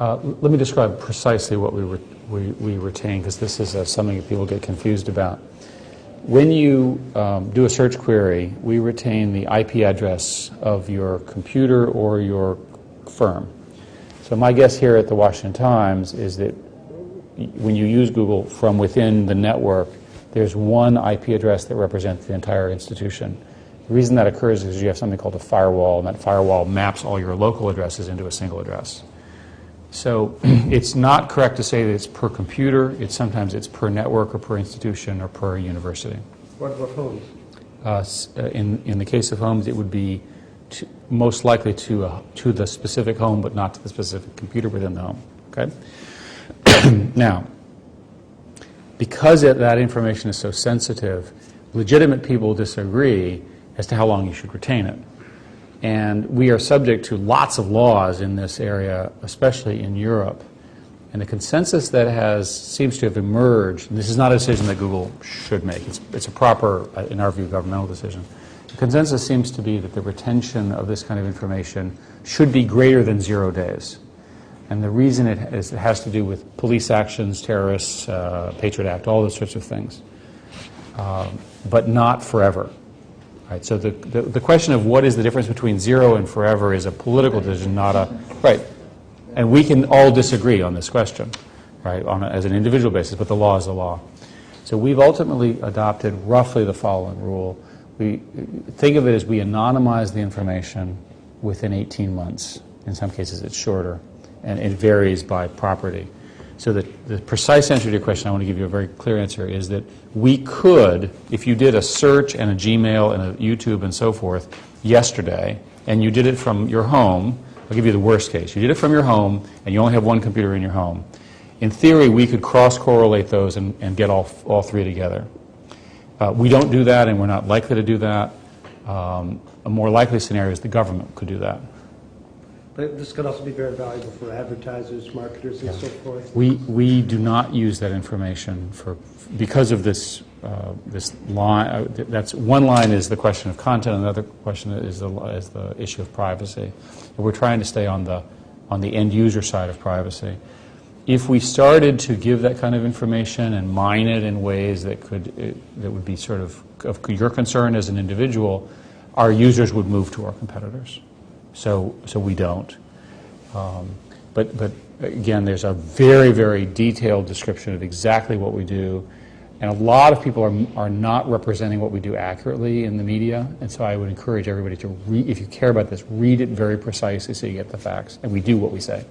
Let me describe precisely what we retain, because this is something that people get confused about. When you do a search query, we retain the IP address of your computer or your firm. So my guess here at the Washington Times is that when you use Google from within the network, there's one IP address that represents the entire institution. The reason that occurs is you have something called a firewall, and that firewall maps all your local addresses into a single address. So it's not correct to say that it's per computer. Sometimes it's per network or per institution or per university. What about homes? In the case of homes, it would be most likely to the specific home, but not to the specific computer within the home. Okay. Now, because that information is so sensitive, legitimate people disagree as to how long you should retain it. And we are subject to lots of laws in this area, especially in Europe. And the consensus that seems to have emerged, and this is not a decision that Google should make, it's a proper, in our view, governmental decision. The consensus seems to be that the retention of this kind of information should be greater than 0 days. And the reason it has to do with police actions, terrorists, Patriot Act, all those sorts of things, but not forever. Right, so the question of what is the difference between 0 and forever is a political decision, not a... Right. And we can all disagree on this question, right, as an individual basis, but the law is the law. So we've ultimately adopted roughly the following rule. We think of it as we anonymize the information within 18 months. In some cases it's shorter, and it varies by property. So the precise answer to your question, I want to give you a very clear answer, is that we could, if you did a search and a Gmail and a YouTube and so forth yesterday, and you did it from your home, I'll give you the worst case. You did it from your home, and you only have one computer in your home. In theory, we could cross-correlate those and get all three together. We don't do that, and we're not likely to do that. A more likely scenario is the government could do that. But this could also be very valuable for advertisers, marketers, and so forth. We do not use that information because of this line. That's one line is the question of content, another question is the issue of privacy. And we're trying to stay on the end user side of privacy. If we started to give that kind of information and mine it in ways that would be sort of your concern as an individual, our users would move to our competitors. So we don't. But again, there's a very, very detailed description of exactly what we do. And a lot of people are not representing what we do accurately in the media. And so I would encourage everybody to, if you care about this, read it very precisely so you get the facts. And we do what we say.